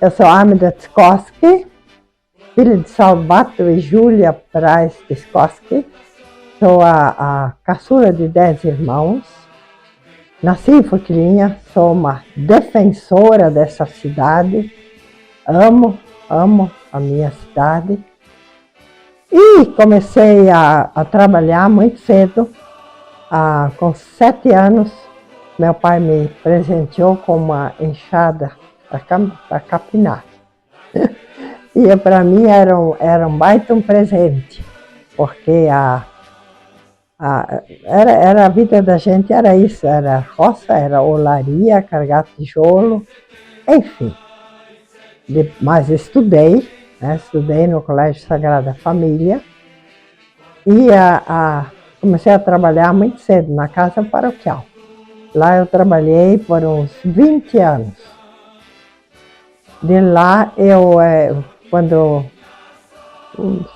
Eu sou Amida Tskoski, filha de Salvato e Júlia Praz Tskoski. Sou a caçula de 10 irmãos. Nasci em Forquilinha, sou uma defensora dessa cidade. Amo a minha cidade. E comecei a trabalhar muito cedo. Com 7 anos, meu pai me presenteou com uma enxada para capinar. E para mim era um baita um presente, porque era a vida da gente, era isso, era roça, era olaria, carregar tijolo, enfim. Mas estudei, né? Estudei no Colégio Sagrada Família e comecei a trabalhar muito cedo na casa paroquial. Lá eu trabalhei por uns 20 anos. De lá, quando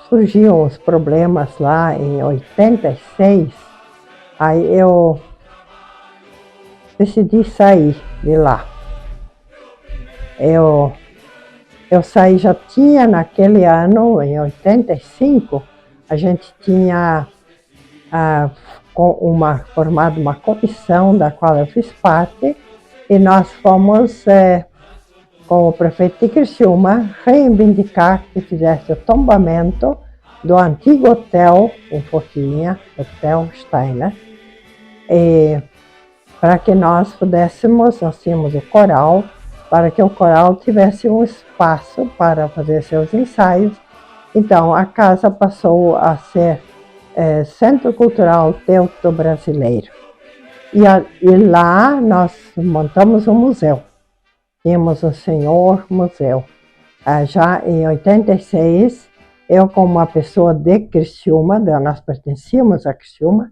surgiam os problemas lá em 86, aí eu decidi sair de lá. Eu saí, já tinha naquele ano, em 85, a gente tinha formado uma comissão da qual eu fiz parte, e nós fomos, com o prefeito de Criciúma, reivindicar que fizesse o tombamento do antigo hotel em Forquilinha, Hotel Steiner, para que nós pudéssemos, nós tínhamos o coral, para que o coral tivesse um espaço para fazer seus ensaios. Então, a casa passou a ser Centro Cultural Teuto-Brasileiro. E lá nós montamos um museu. Tínhamos o Senhor Museu. Já em 86, eu, como uma pessoa de Criciúma, nós pertencíamos a Criciúma,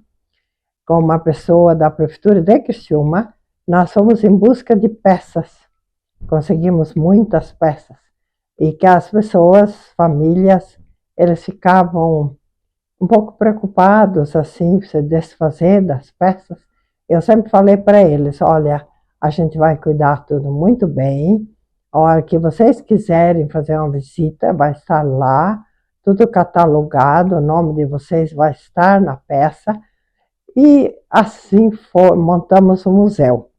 como uma pessoa da Prefeitura de Criciúma, nós fomos em busca de peças. Conseguimos muitas peças. E que as pessoas, famílias, eles ficavam um pouco preocupados, assim, se desfazer das peças. Eu sempre falei para eles, olha, a gente vai cuidar tudo muito bem. A hora que vocês quiserem fazer uma visita, vai estar lá, tudo catalogado, o nome de vocês vai estar na peça. E assim montamos o museu.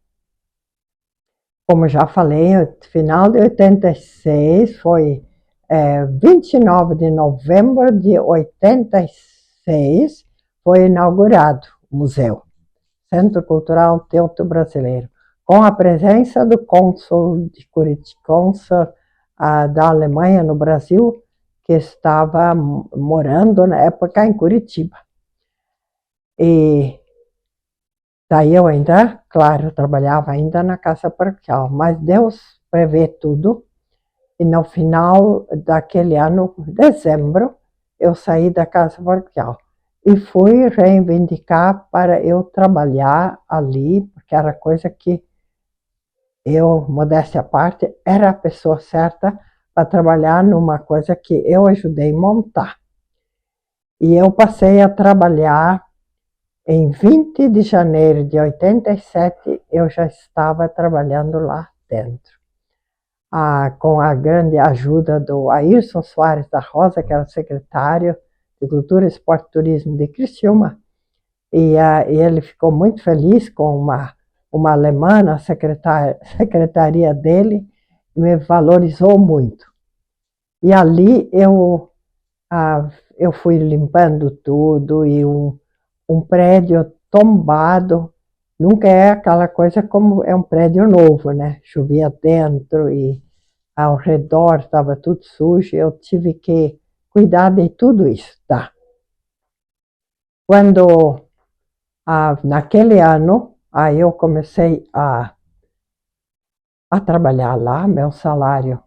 Como já falei, no final de 86, foi 29 de novembro de 86, foi inaugurado o museu, Centro Cultural Teuto-Brasileiro, com a presença do cônsul de Curitiba, da Alemanha no Brasil, que estava morando na época em Curitiba. E daí eu ainda, claro, trabalhava ainda na casa paroquial, mas Deus prevê tudo. E no final daquele ano, dezembro, eu saí da casa paroquial e fui reivindicar para eu trabalhar ali, porque era coisa que eu, modéstia à parte, era a pessoa certa para trabalhar numa coisa que eu ajudei a montar. E eu passei a trabalhar em 20 de janeiro de 87, eu já estava trabalhando lá dentro. Com a grande ajuda do Ayrson Soares da Rosa, que era o secretário de Cultura, Esporte e Turismo de Criciúma, e ele ficou muito feliz com uma alemã na secretaria dele, me valorizou muito. E ali eu fui limpando tudo, e um prédio tombado, nunca é aquela coisa como é um prédio novo, né? Chovia dentro e ao redor estava tudo sujo, eu tive que cuidar de tudo isso, tá? Quando, naquele ano, aí eu comecei a trabalhar lá, meu salário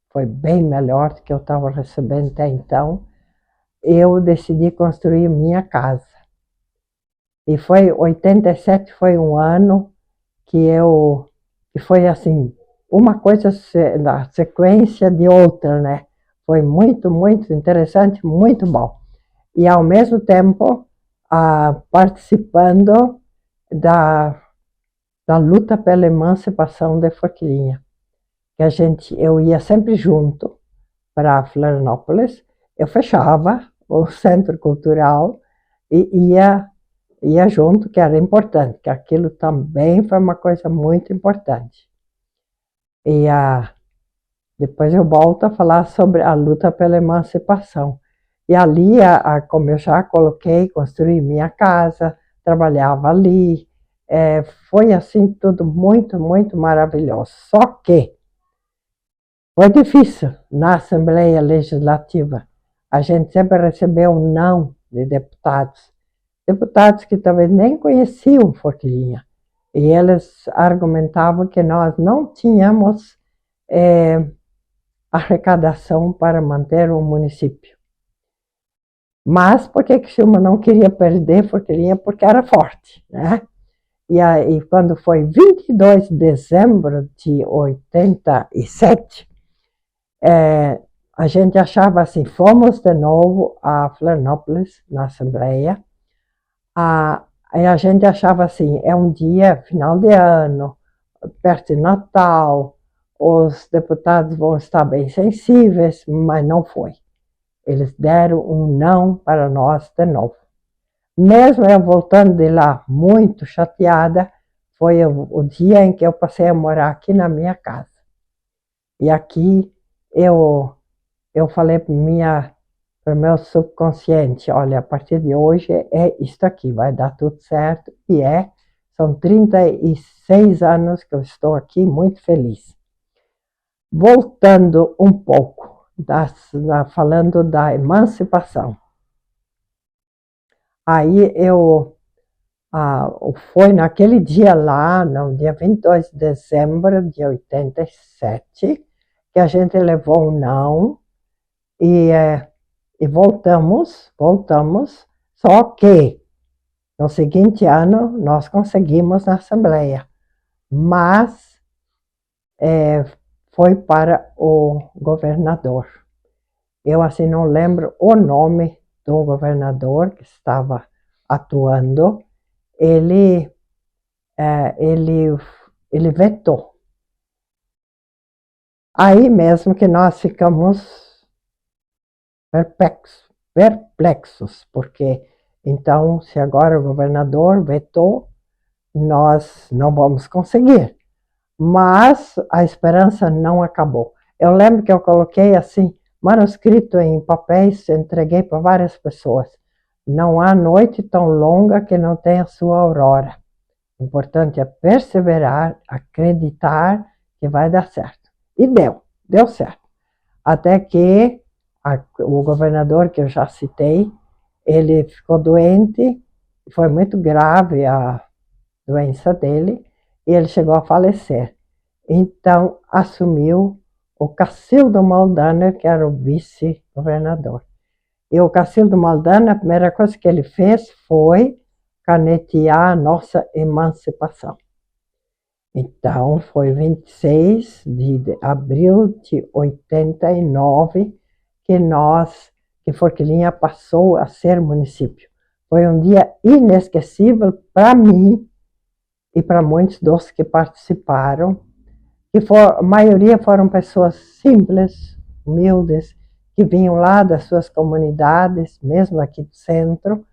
foi bem melhor do que eu estava recebendo até então, eu decidi construir minha casa. E 87 foi um ano que foi assim, uma coisa na sequência de outra, né? Foi muito, muito interessante, muito bom. E ao mesmo tempo, participando da luta pela emancipação de Forquilinha. que eu ia sempre junto para Florianópolis, eu fechava o centro cultural e ia junto, que era importante, que aquilo também foi uma coisa muito importante. E depois eu volto a falar sobre a luta pela emancipação. E ali, como eu já coloquei, construí minha casa, trabalhava ali, foi assim tudo muito, muito maravilhoso. Só que foi difícil na Assembleia Legislativa. A gente sempre recebeu um não de deputados. Deputados que talvez nem conheciam Forquilinha. E eles argumentavam que nós não tínhamos arrecadação para manter o município. Mas por que Criciúma não queria perder Forquilinha? Porque era forte, né? E aí, quando foi 22 de dezembro de 87, a gente achava assim, fomos de novo a Florianópolis, na Assembleia, aí a gente achava assim, é um dia, final de ano, perto de Natal, os deputados vão estar bem sensíveis, mas não foi. Eles deram um não para nós de novo. Mesmo eu voltando de lá muito chateada, foi o dia em que eu passei a morar aqui na minha casa. E aqui eu falei para o meu subconsciente, olha, a partir de hoje é isto aqui, vai dar tudo certo. E são 36 anos que eu estou aqui, muito feliz. Voltando um pouco, falando da emancipação. Aí foi naquele dia lá, no dia 22 de dezembro de 87, que a gente levou um não e voltamos, só que no seguinte ano nós conseguimos na Assembleia, mas foi para o governador. Eu assim não lembro o nome do governador que estava atuando, ele vetou. Aí mesmo que nós ficamos perplexos, porque então, se agora o governador vetou, nós não vamos conseguir. Mas a esperança não acabou. Eu lembro que eu coloquei assim, manuscrito em papéis, entreguei para várias pessoas. Não há noite tão longa que não tenha sua aurora. O importante é perseverar, acreditar que vai dar certo. E deu certo. Até que o governador que eu já citei, ele ficou doente, foi muito grave a doença dele, e ele chegou a falecer. Então, assumiu o Cacildo Maldana, que era o vice-governador. E o Cacildo Maldana, a primeira coisa que ele fez foi canetear a nossa emancipação. Então, foi 26 de abril de 89 que Forquilinha passou a ser município. Foi um dia inesquecível para mim e para muitos dos que participaram, a maioria foram pessoas simples, humildes, que vinham lá das suas comunidades, mesmo aqui do centro,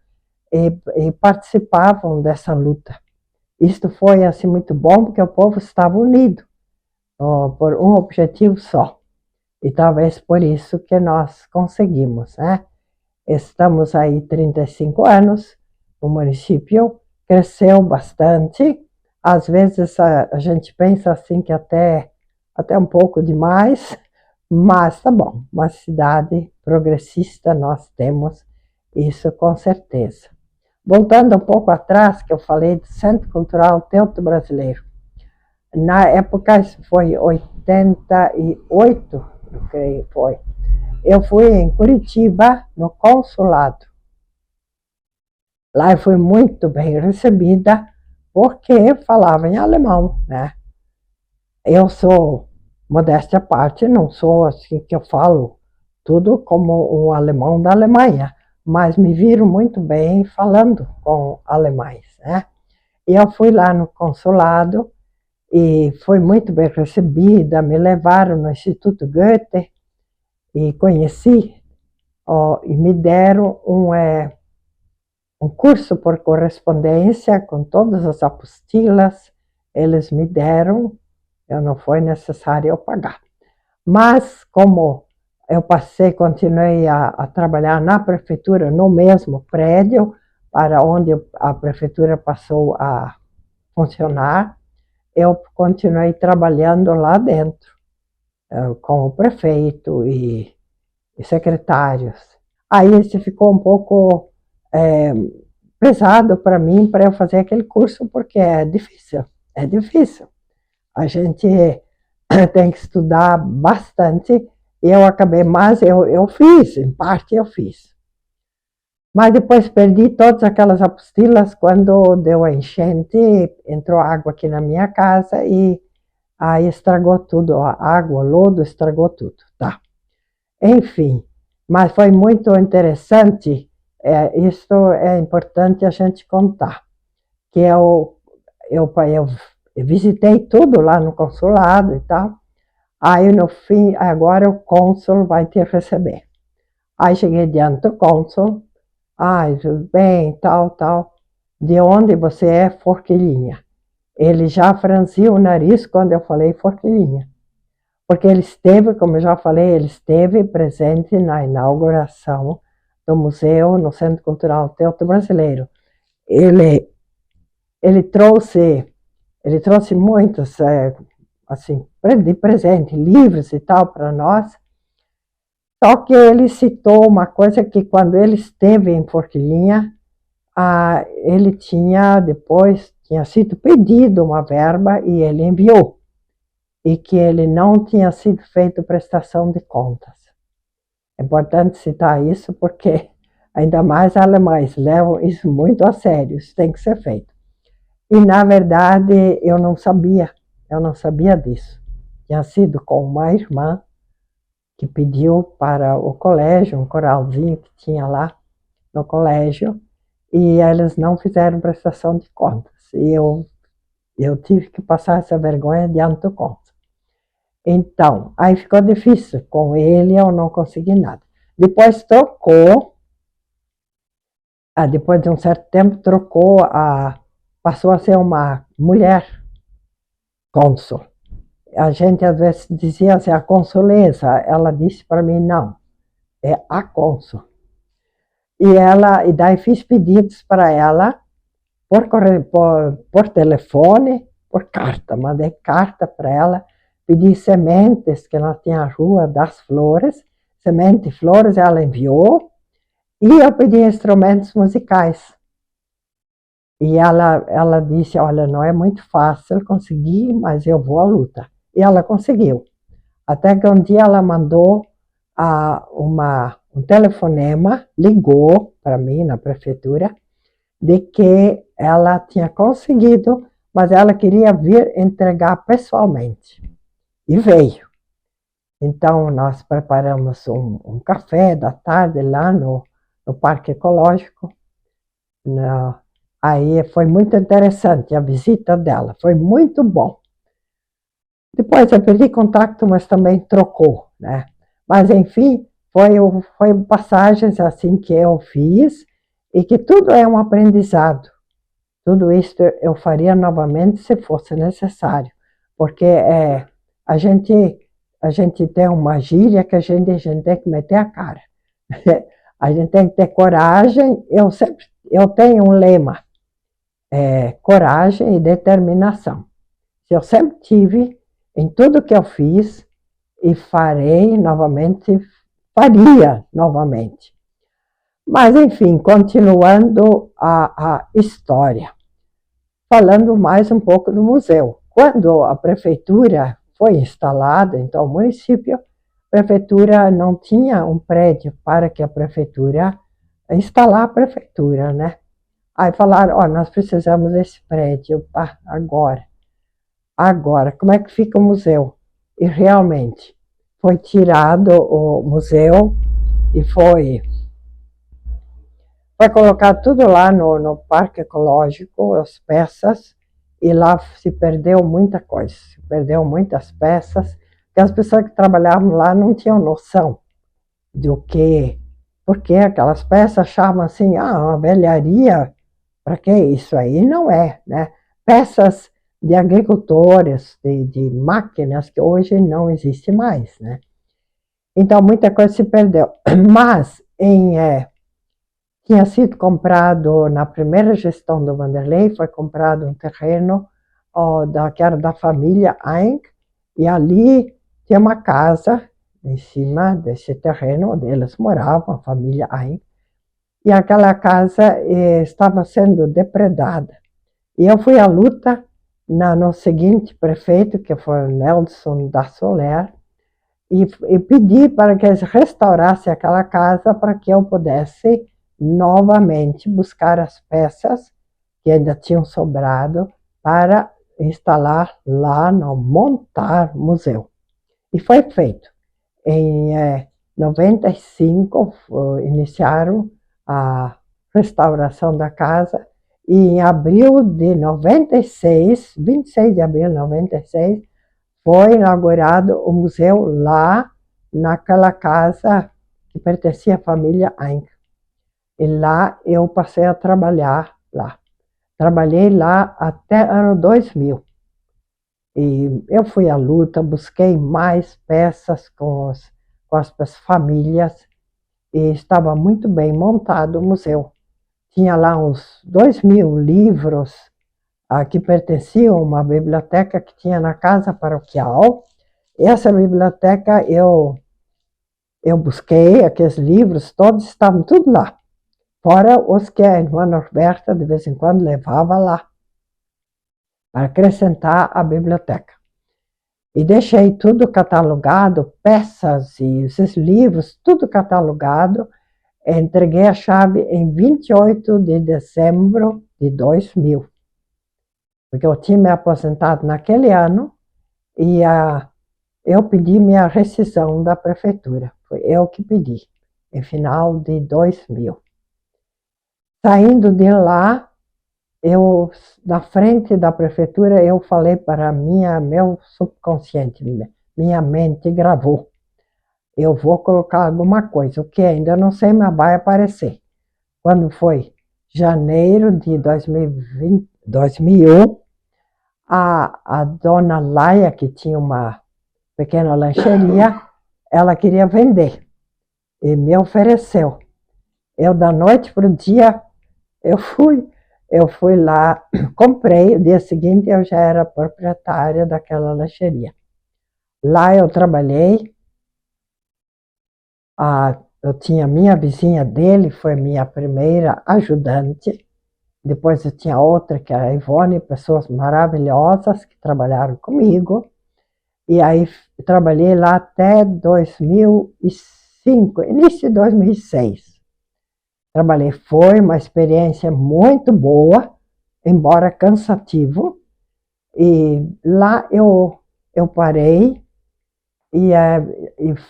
e participavam dessa luta. Isto foi assim muito bom, porque o povo estava unido por um objetivo só. E talvez por isso que nós conseguimos, né? Estamos aí 35 anos, o município cresceu bastante. Às vezes a gente pensa assim que até um pouco demais, mas tá bom, uma cidade progressista nós temos, isso com certeza. Voltando um pouco atrás, que eu falei do Centro Cultural Teuto Brasileiro. Na época, isso foi 88, eu creio que foi. Eu fui em Curitiba, no consulado. Lá eu fui muito bem recebida, porque falava em alemão, né? Eu sou, modéstia à parte, não sou assim que eu falo tudo como um alemão da Alemanha, mas me viram muito bem falando com alemães, né? E eu fui lá no consulado e foi muito bem recebida. Me levaram no Instituto Goethe e conheci, e me deram um curso por correspondência com todas as apostilas. Eles me deram, não foi necessário eu pagar. Mas como eu continuei a trabalhar na prefeitura, no mesmo prédio para onde a prefeitura passou a funcionar, eu continuei trabalhando lá dentro, com o prefeito e secretários. Aí isso ficou um pouco pesado para mim, para eu fazer aquele curso, porque é difícil, é difícil. A gente tem que estudar bastante, e eu acabei, mas eu fiz, em parte eu fiz. Mas depois perdi todas aquelas apostilas quando deu a enchente, entrou água aqui na minha casa e aí estragou tudo, a água, o lodo estragou tudo, tá? Enfim, mas foi muito interessante, isso é importante a gente contar, que eu visitei tudo lá no consulado e tal, aí no fim, agora o cônsul vai te receber. Aí cheguei diante do cônsul, tudo bem, tal. De onde você é? Forquilhinha. Ele já franziu o nariz quando eu falei Forquilhinha. Porque ele esteve, como eu já falei, ele esteve presente na inauguração do museu no Centro Cultural Teuto-Brasileiro. Ele trouxe muitos, assim, de presente, livros e tal para nós. Só que ele citou uma coisa, que quando ele esteve em Forquilhinha, ele tinha sido pedido uma verba e ele enviou, e que ele não tinha sido feito prestação de contas. É importante citar isso, porque ainda mais alemães levam isso muito a sério, isso tem que ser feito. E na verdade eu não sabia disso. Tinha sido com uma irmã que pediu para o colégio, um coralzinho que tinha lá no colégio, e eles não fizeram prestação de contas. E eu tive que passar essa vergonha diante do cônsul. Então, aí ficou difícil. Com ele eu não consegui nada. Depois trocou, depois de um certo tempo trocou, passou a ser uma mulher cônsul. A gente às vezes dizia assim, a consuleza. Ela disse para mim, não, é a cônsul. E daí fiz pedidos para ela por telefone, por carta. Mandei carta para ela, pedi sementes, que nós tínhamos a Rua das Flores, semente e flores ela enviou, e eu pedi instrumentos musicais. E ela disse, olha, não é muito fácil conseguir, mas eu vou à luta. E ela conseguiu. Até que um dia ela mandou um telefonema, ligou para mim na prefeitura, de que ela tinha conseguido, mas ela queria vir entregar pessoalmente. E veio. Então, nós preparamos um café da tarde lá no Parque Ecológico. Aí foi muito interessante a visita dela, foi muito bom. Depois eu perdi contato, mas também trocou, né? Mas, enfim, foi passagens assim que eu fiz, e que tudo é um aprendizado. Tudo isso eu faria novamente se fosse necessário, porque a gente tem uma gíria que a gente tem que meter a cara. A gente tem que ter coragem. Eu tenho um lema, coragem e determinação. Eu sempre tive em tudo que eu fiz, e faria novamente. Mas, enfim, continuando a história, falando mais um pouco do museu. Quando a prefeitura foi instalada, então o município, a prefeitura não tinha um prédio para que a prefeitura instalar a prefeitura, né? Aí falaram, nós precisamos desse prédio agora. Agora, como é que fica o museu? E realmente, foi tirado o museu e foi colocado tudo lá no Parque Ecológico, as peças, e lá se perdeu muita coisa, se perdeu muitas peças, que as pessoas que trabalhavam lá não tinham noção do que, porque aquelas peças achavam assim, uma velharia, para que isso aí? Não é, né? Peças de agricultores, de máquinas que hoje não existe mais, né? Então, muita coisa se perdeu. Mas, tinha sido comprado, na primeira gestão do Vanderlei, foi comprado um terreno que era da família Eink, e ali tinha uma casa em cima desse terreno onde eles moravam, a família Eink, e aquela casa estava sendo depredada. E eu fui à luta no seguinte prefeito, que foi o Nelson da Soler, e pedi para que eles restaurassem aquela casa para que eu pudesse novamente buscar as peças que ainda tinham sobrado para instalar lá no Montar Museu. E foi feito. Em 95 iniciaram a restauração da casa e em abril de 96, 26 de abril de 96, foi inaugurado o museu lá naquela casa que pertencia à família Eink. E lá eu passei a trabalhar lá. Trabalhei lá até ano 2000. E eu fui à luta, busquei mais peças com as famílias e estava muito bem montado o museu. Tinha lá uns 2.000 livros que pertenciam a uma biblioteca que tinha na casa paroquial. Essa biblioteca eu busquei, aqueles livros todos estavam tudo lá. Fora os que a irmã Norberta de vez em quando levava lá, para acrescentar à biblioteca. E deixei tudo catalogado, peças e esses livros, tudo catalogado. Entreguei a chave em 28 de dezembro de 2000, porque eu tinha me aposentado naquele ano e eu pedi minha rescisão da prefeitura. Foi eu que pedi, em final de 2000. Saindo de lá, na frente da prefeitura, eu falei para meu subconsciente, minha mente gravou. Eu vou colocar alguma coisa, o que ainda não sei, mas vai aparecer. Quando foi janeiro de 2001, a dona Laia, que tinha uma pequena lancheria, ela queria vender e me ofereceu. Eu, da noite para o dia, eu fui lá, comprei, no dia seguinte eu já era proprietária daquela lancheria. Lá eu trabalhei, eu tinha minha vizinha dele, foi minha primeira ajudante, depois eu tinha outra que era a Ivone, pessoas maravilhosas que trabalharam comigo, e aí trabalhei lá até 2005, início de 2006. Trabalhei, foi uma experiência muito boa, embora cansativo, e lá eu parei e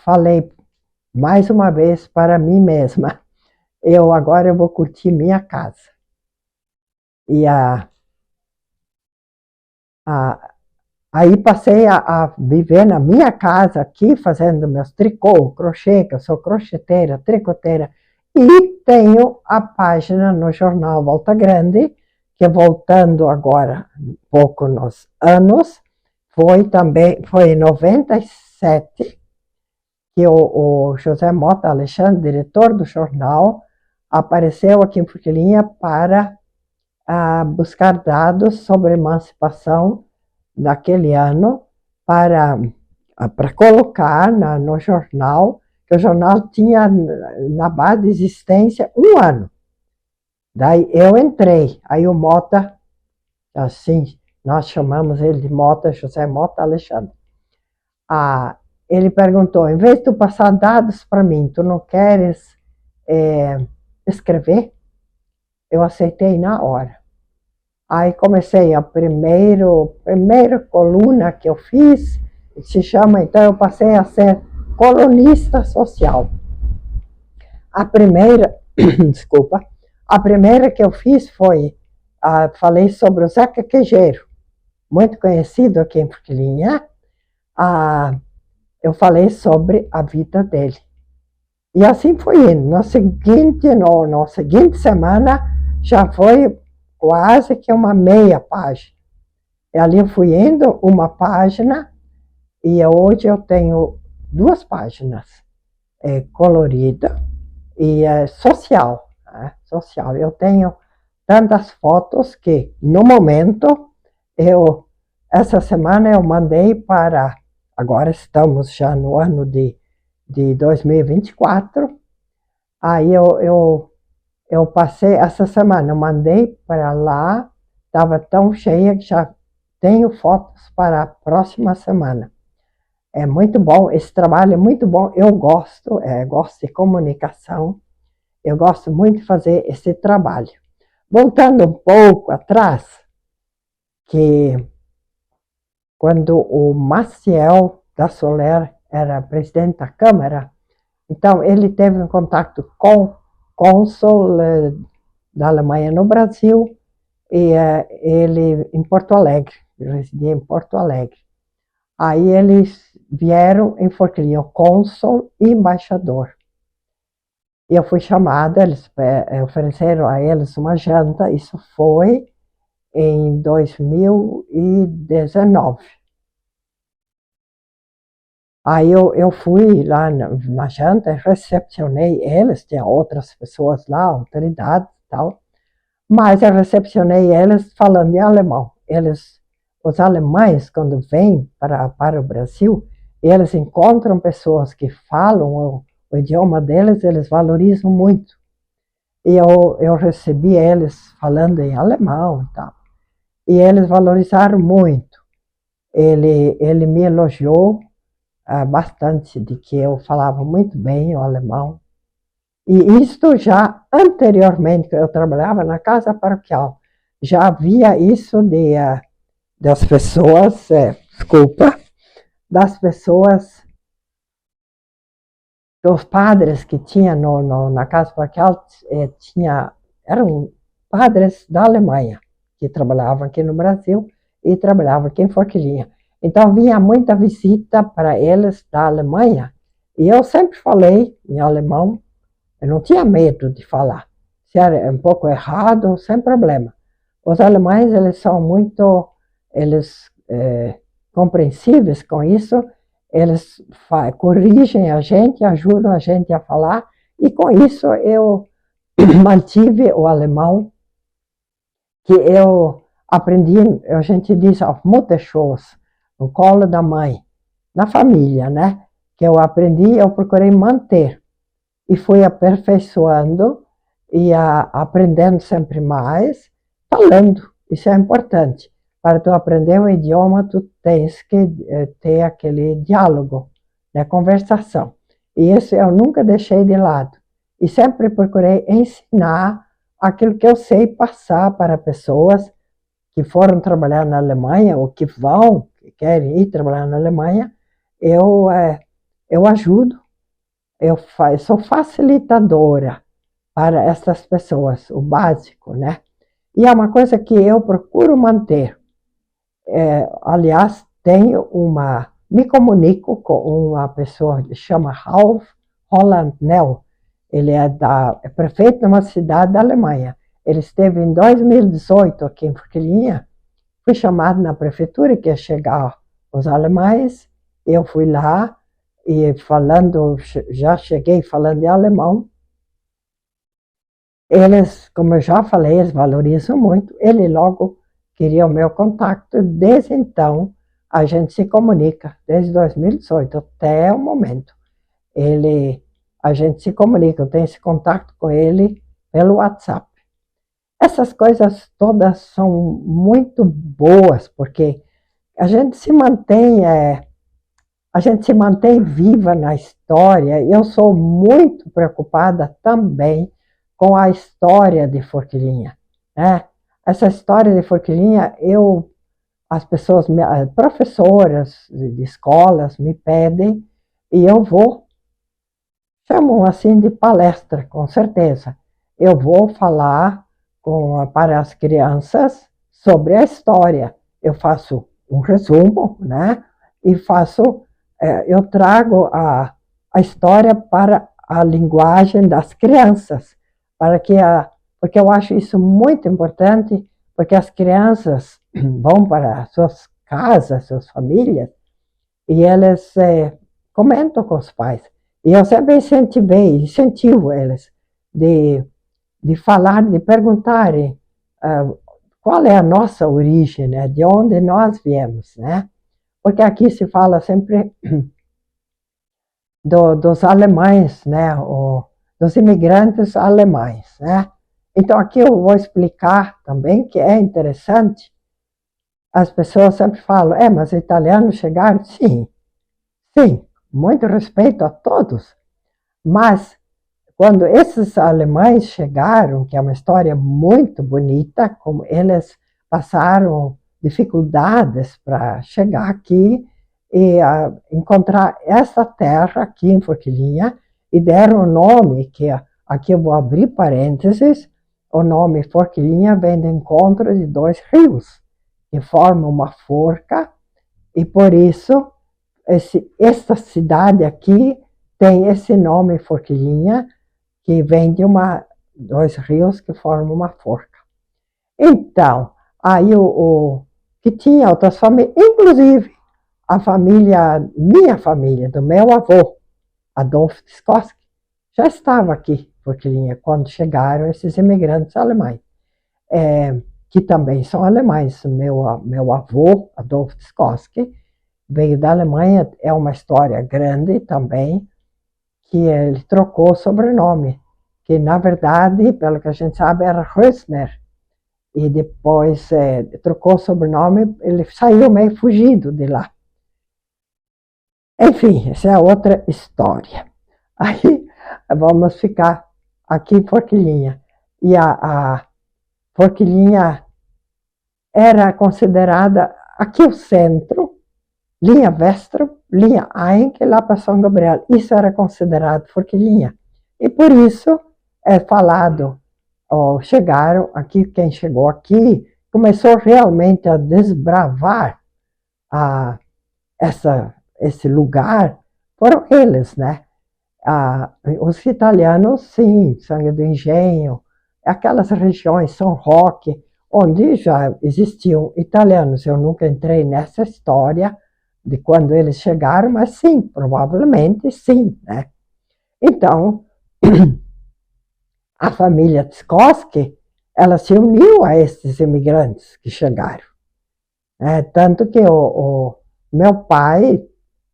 falei mais uma vez para mim mesma, agora eu vou curtir minha casa. E aí passei a viver na minha casa aqui, fazendo meus tricô, crochê, que eu sou crocheteira, tricoteira, e tenho a página no jornal Volta Grande, que voltando agora um pouco nos anos, foi em 97 que o José Mota Alexandre, diretor do jornal, apareceu aqui em Forquilinha para buscar dados sobre emancipação daquele ano para colocar no jornal, que o jornal tinha na base de existência 1 ano. Daí eu entrei, aí o Mota, assim, nós chamamos ele de Mota, José Mota Alexandre. Ele perguntou, em vez de tu passar dados para mim, tu não queres escrever? Eu aceitei na hora. Aí comecei a primeira coluna que eu fiz, se chama, então eu passei a ser colunista social. A primeira, desculpa, a primeira que eu fiz foi, falei sobre o Zeca Queijeiro, muito conhecido aqui em Forquilinha, eu falei sobre a vida dele. E assim foi indo. Na seguinte semana, já foi quase que uma meia página. E ali eu fui indo uma página, e hoje eu tenho 2 páginas, colorida e social, né? Social. Eu tenho tantas fotos que, no momento, essa semana eu mandei para, agora estamos já no ano de 2024, aí eu passei essa semana, eu mandei para lá, estava tão cheia que já tenho fotos para a próxima semana. É muito bom, esse trabalho é muito bom, eu gosto de comunicação, eu gosto muito de fazer esse trabalho. Voltando um pouco atrás, que quando o Maciel da Soler era presidente da Câmara, então ele teve um contato com o cônsul da Alemanha no Brasil, e ele em Porto Alegre, residia em Porto Alegre. Aí eles vieram em Forquilinha, cônsul e embaixador. E eu fui chamada, eles ofereceram a eles uma janta, isso foi em 2019. Aí eu fui lá na janta, recepcionei eles, tinha outras pessoas lá, autoridades e tal, mas eu recepcionei eles falando em alemão. Os alemães, quando vêm para o Brasil, eles encontram pessoas que falam o idioma deles, eles valorizam muito. E eu recebi eles falando em alemão e tal. E eles valorizaram muito. Ele me elogiou bastante de que eu falava muito bem o alemão. E isto já anteriormente, que eu trabalhava na casa paroquial, já havia isso das pessoas, das pessoas, dos padres que tinha na casa paroquial, eram padres da Alemanha, que trabalhavam aqui no Brasil e trabalhavam aqui em Forquilinha. Então vinha muita visita para eles da Alemanha, e eu sempre falei em alemão, eu não tinha medo de falar. Se era um pouco errado, sem problema. Os alemães, eles são muito compreensíveis com isso, eles corrigem a gente, ajudam a gente a falar, e com isso eu mantive o alemão, que eu aprendi, a gente diz, auf Mutterschoß, no colo da mãe, na família, né? Que eu aprendi, eu procurei manter. E fui aperfeiçoando e aprendendo sempre mais, falando. Isso é importante. Para tu aprender um idioma, tu tens que ter aquele diálogo, né, conversação. E isso eu nunca deixei de lado. E sempre procurei ensinar aquilo que eu sei passar para pessoas que foram trabalhar na Alemanha ou que querem ir trabalhar na Alemanha. Eu ajudo. Eu sou facilitadora para essas pessoas, o básico, né? E é uma coisa que eu procuro manter. Aliás, me comunico com uma pessoa que chama Ralf Holland Nell. Ele é prefeito de uma cidade da Alemanha. Ele esteve em 2018 aqui em Forquilinha. Fui chamado na prefeitura que ia chegar os alemães. Eu fui lá, e já cheguei falando em alemão. Eles, como eu já falei, eles valorizam muito. Ele logo queria o meu contato. Desde então, a gente se comunica, desde 2018 até o momento. A gente se comunica, eu tenho esse contato com ele pelo WhatsApp. Essas coisas todas são muito boas, porque a gente se mantém viva na história. Eu sou muito preocupada também com a história de Forquilinha, né? Essa história de Forquilinha, as pessoas, professoras de escolas me pedem, e eu chamam assim de palestra, com certeza. Eu vou falar para as crianças sobre a história. eu faço um resumo, né? E eu trago a história para a linguagem das crianças, porque eu acho isso muito importante, porque as crianças vão para suas casas, suas famílias, e eles comentam com os pais. E eu sempre incentivo eles de falar, de perguntarem qual é a nossa origem, né? De onde nós viemos, né? Porque aqui se fala sempre dos alemães, né? Dos imigrantes alemães, né? Então aqui eu vou explicar também que é interessante. As pessoas sempre falam, mas italianos chegaram? Sim, sim, muito respeito a todos. Mas quando esses alemães chegaram, que é uma história muito bonita, como eles passaram dificuldades para chegar aqui e encontrar essa terra aqui em Forquilinha, e deram o nome, que aqui eu vou abrir parênteses, o nome Forquilinha vem do encontro de dois rios, que formam uma forca, e por isso esta cidade aqui tem esse nome Forquilinha, que vem de dois rios que formam uma forca. Então, aí que tinha outras famílias, inclusive minha família, do meu avô, Adolfo Tiscoski, já estava aqui, quando chegaram esses imigrantes alemães, que também são alemães. Meu avô, Adolfo Tiscoski, veio da Alemanha, é uma história grande também, que ele trocou o sobrenome, que na verdade, pelo que a gente sabe, era Rösner, e depois trocou o sobrenome, ele saiu meio fugido de lá. Enfim, essa é outra história. Aí vamos ficar aqui em Forquilinha. E a Forquilinha era considerada aqui o centro, linha Vestro, linha Ainque, lá para São Gabriel. Isso era considerado Forquilinha. E por isso é falado, chegaram aqui, quem chegou aqui começou realmente a desbravar esse lugar, foram eles, né? Os italianos, sim, Sangue do Engenho, aquelas regiões, São Roque, onde já existiam italianos. Eu nunca entrei nessa história de quando eles chegaram, mas sim, provavelmente sim, né? Então, a família Tiscoski, ela se uniu a esses imigrantes que chegaram. Tanto que o meu pai,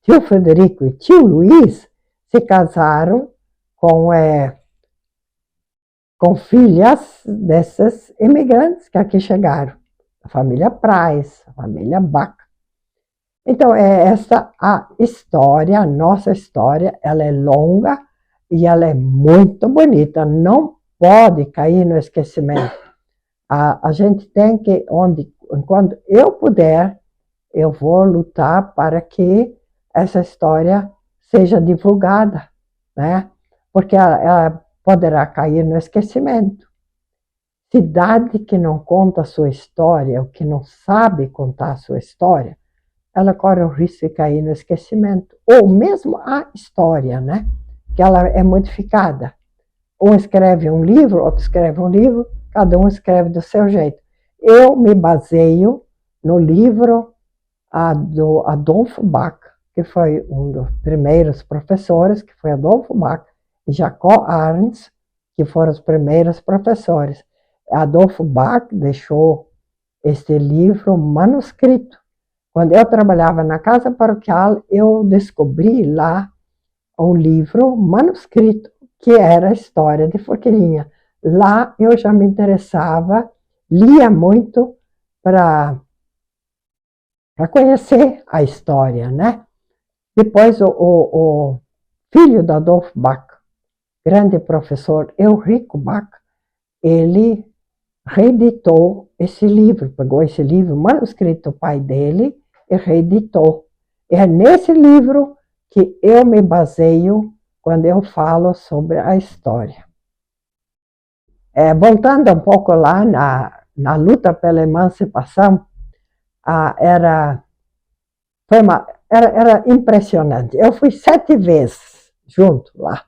tio Frederico e tio Luiz, se casaram com filhas desses imigrantes que aqui chegaram. A família Prais, a família Bach. Então, é essa a história, a nossa história, ela é longa e ela é muito bonita, não pode cair no esquecimento. A gente tem que, enquanto eu puder, eu vou lutar para que essa história seja divulgada, né? Porque ela poderá cair no esquecimento. Cidade que não conta a sua história, ou que não sabe contar a sua história, ela corre o risco de cair no esquecimento. Ou mesmo a história, né? Que ela é modificada. Um escreve um livro, outro escreve um livro, cada um escreve do seu jeito. Eu me baseio no livro do Adolfo Bach, que foi um dos primeiros professores, que foi Adolfo Bach, e Jacob Arns, que foram os primeiros professores. Adolfo Bach deixou este livro manuscrito. Quando eu trabalhava na casa paroquial, eu descobri lá um livro manuscrito, que era a história de Forquilinha. Lá eu já me interessava, lia muito para conhecer a história, né? Depois o filho do Adolfo Bach, grande professor Eurico Bach, ele reeditou esse livro, pegou esse livro manuscrito do pai dele e reeditou. É nesse livro que eu me baseio quando eu falo sobre a história. Voltando um pouco lá na luta pela emancipação, Era, era impressionante. Eu fui 7 vezes junto lá.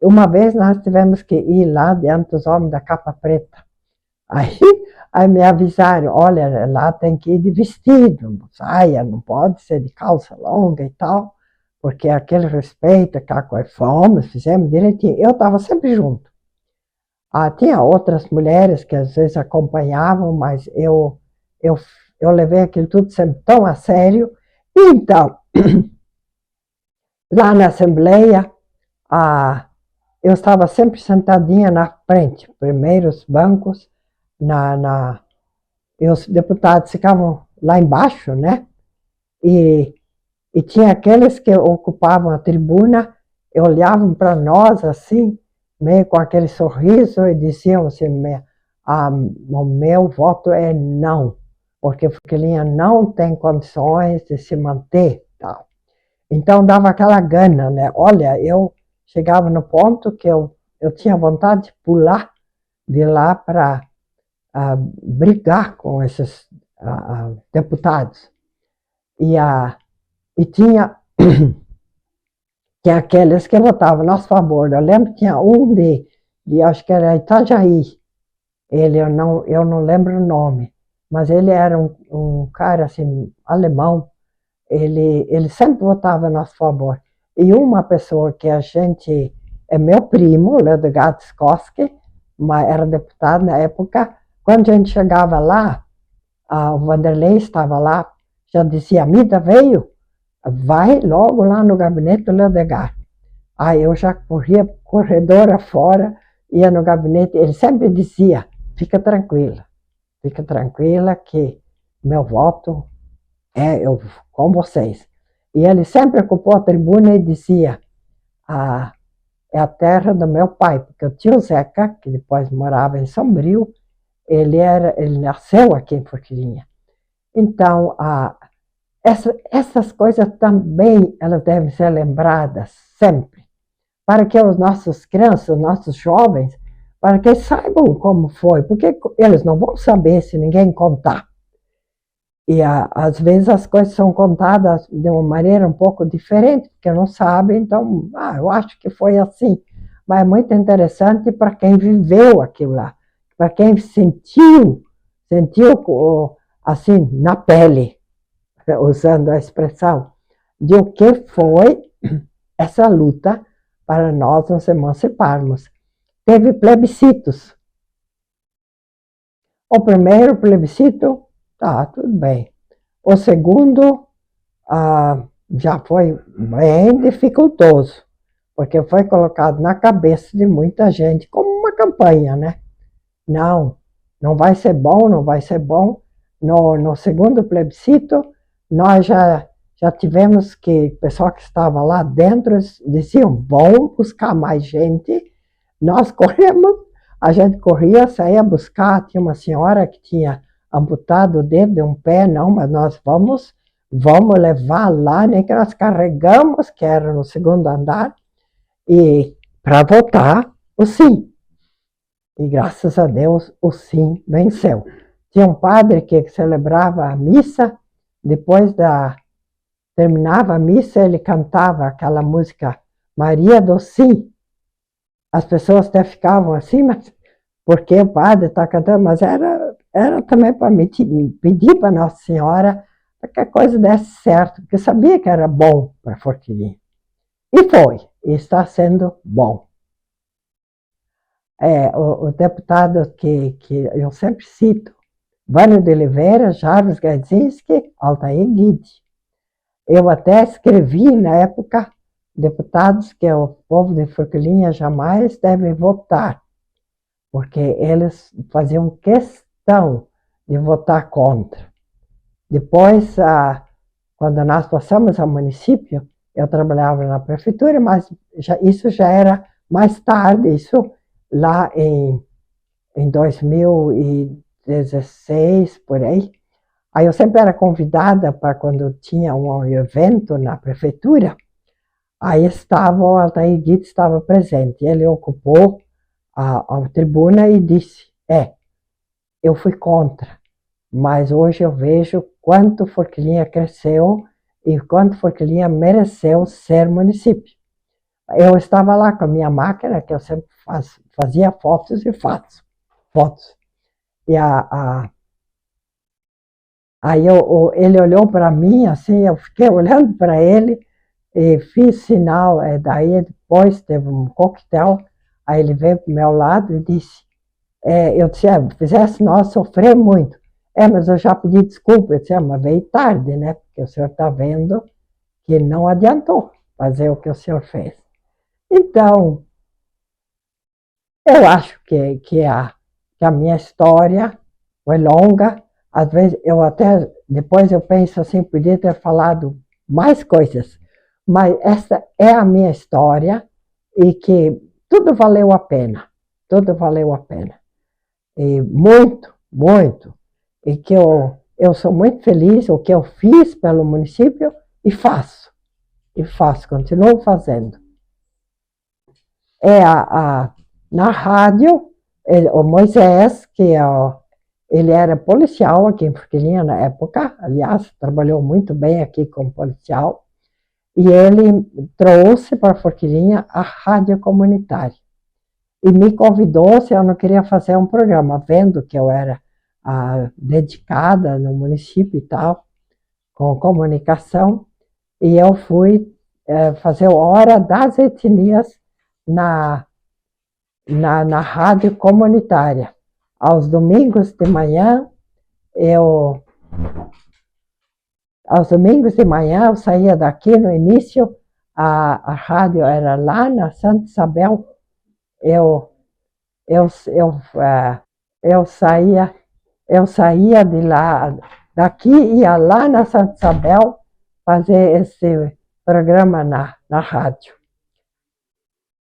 Uma vez nós tivemos que ir lá diante dos homens da capa preta. Aí, aí me avisaram, olha, lá tem que ir de vestido, saia, não pode ser de calça longa e tal, porque aquele respeito, aquela coisa, fomos, fizemos direitinho. Eu estava sempre junto. Tinha outras mulheres que às vezes acompanhavam, mas eu levei aquilo tudo sempre tão a sério. Então, lá na Assembleia, eu estava sempre sentadinha na frente, primeiros bancos, e os deputados ficavam lá embaixo, né? E tinha aqueles que ocupavam a tribuna e olhavam para nós assim, meio com aquele sorriso, e diziam assim, o meu voto é não, porque Forquilinha não tem condições de se manter. Tal. Então dava aquela gana, né? Olha, eu chegava no ponto que eu tinha vontade de pular de lá para brigar com esses deputados. E tinha aqueles que votavam a nosso favor. Eu lembro que tinha um acho que era Itajaí, eu não lembro o nome, mas ele era um cara assim, alemão, ele sempre votava a nosso favor. E uma pessoa que é meu primo, Leodegar Skoski, era deputado na época, quando a gente chegava lá, o Vanderlei estava lá, já dizia, a Mida veio, vai logo lá no gabinete do Leodegar. Aí eu já corria corredor afora, ia no gabinete, ele sempre dizia, fica tranquila que meu voto é com vocês. E ele sempre ocupou a tribuna e dizia, é a terra do meu pai, porque o tio Zeca, que depois morava em Sombrio, ele nasceu aqui em Forquilinha. Então, essas coisas também elas devem ser lembradas sempre, para que os nossos crianças, os nossos jovens, para que saibam como foi, porque eles não vão saber se ninguém contar. E às vezes as coisas são contadas de uma maneira um pouco diferente, porque não sabem, então, eu acho que foi assim. Mas é muito interessante para quem viveu aquilo lá, para quem sentiu assim, na pele, usando a expressão, de o que foi essa luta para nós nos emanciparmos. Teve plebiscitos. O primeiro plebiscito, tudo bem. O segundo já foi bem dificultoso, porque foi colocado na cabeça de muita gente como uma campanha, né? Não vai ser bom, não vai ser bom. No segundo plebiscito, nós já tivemos que o pessoal que estava lá dentro diziam, vão buscar mais gente. Nós corremos, a gente corria, saía buscar, tinha uma senhora que tinha amputado o dedo de um pé, não, mas nós vamos levar lá, nem que nós carregamos, que era no segundo andar, e para votar o sim. E graças a Deus o sim venceu. Tinha um padre que celebrava a missa, depois terminava a missa, ele cantava aquela música Maria do Sim. As pessoas até ficavam assim, mas porque o padre está cantando, mas era também para pedir para Nossa Senhora para que a coisa desse certo, porque sabia que era bom para Forquilinha. E foi, e está sendo bom. O deputado que eu sempre cito, Vânio de Oliveira, Jarvis Gadzinski, Altair Guide. Eu até escrevi na época deputados que o povo de Forquilinha jamais deve votar, porque eles faziam questão de votar contra. Depois, quando nós passamos ao município, eu trabalhava na prefeitura, mas isso já era mais tarde, isso lá em 2016, por aí. Aí eu sempre era convidada para quando tinha um evento na prefeitura, aí o Altair Guide estava presente, ele ocupou a tribuna e disse, eu fui contra, mas hoje eu vejo quanto Forquilinha cresceu e quanto Forquilinha mereceu ser município. Eu estava lá com a minha máquina, que eu sempre fazia fotos e faço fotos. E aí ele olhou para mim, assim, eu fiquei olhando para ele e fiz sinal. Daí depois teve um coquetel, aí ele veio para o meu lado e disse, eu disse, fizesse nós sofrer muito. Mas eu já pedi desculpa. Eu disse, mas veio tarde, né? Porque o senhor está vendo que não adiantou fazer o que o senhor fez. Então, eu acho que a minha história foi longa. Às vezes, depois eu penso assim, podia ter falado mais coisas. Mas essa é a minha história e que tudo valeu a pena. Tudo valeu a pena. E muito, muito. E que eu sou muito feliz o que eu fiz pelo município e faço. Continuo fazendo. Na rádio, o Moisés, ele era policial aqui em Forquilinha na época, aliás, trabalhou muito bem aqui como policial, e ele trouxe para Forquilinha a rádio comunitária. E me convidou se eu não queria fazer um programa, vendo que eu era dedicada no município e tal, com comunicação, e eu fui fazer Hora das Etnias na rádio comunitária. Aos domingos de manhã, eu saía daqui no início, a rádio era lá na Santa Isabel, eu saía de lá, daqui, ia lá na Santa Isabel fazer esse programa na rádio.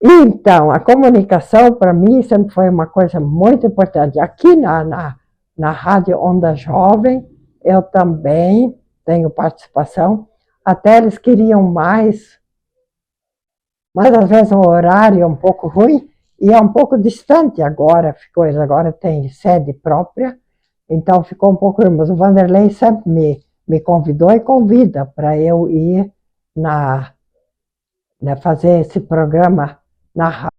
Então, a comunicação, para mim, sempre foi uma coisa muito importante. Aqui na Rádio Onda Jovem, eu também tenho participação. Até eles queriam mais, mas às vezes o horário é um pouco ruim e é um pouco distante agora. Agora tem sede própria, então ficou um pouco ruim. Mas o Vanderlei sempre me convidou e convida para eu ir fazer esse programa na rádio.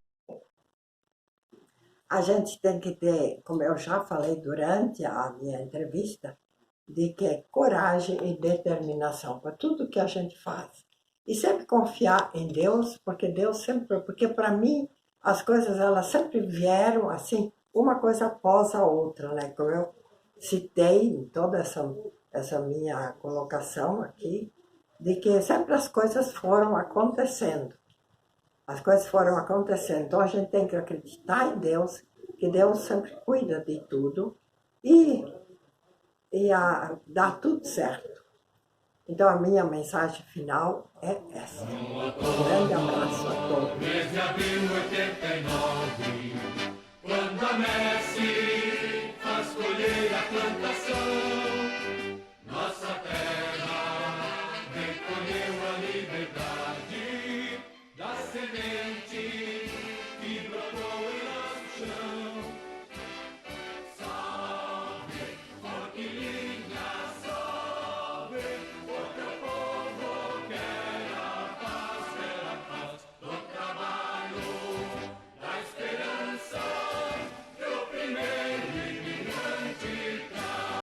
A gente tem que ter, como eu já falei durante a minha entrevista, de que coragem e determinação para tudo que a gente faz. E sempre confiar em Deus, porque para mim as coisas elas sempre vieram assim, uma coisa após a outra, né? Como eu citei em toda essa minha colocação aqui, de que sempre as coisas foram acontecendo. As coisas foram acontecendo. Então a gente tem que acreditar em Deus, que Deus sempre cuida de tudo e dá tudo certo. Então a minha mensagem final é essa. Um grande abraço a todos.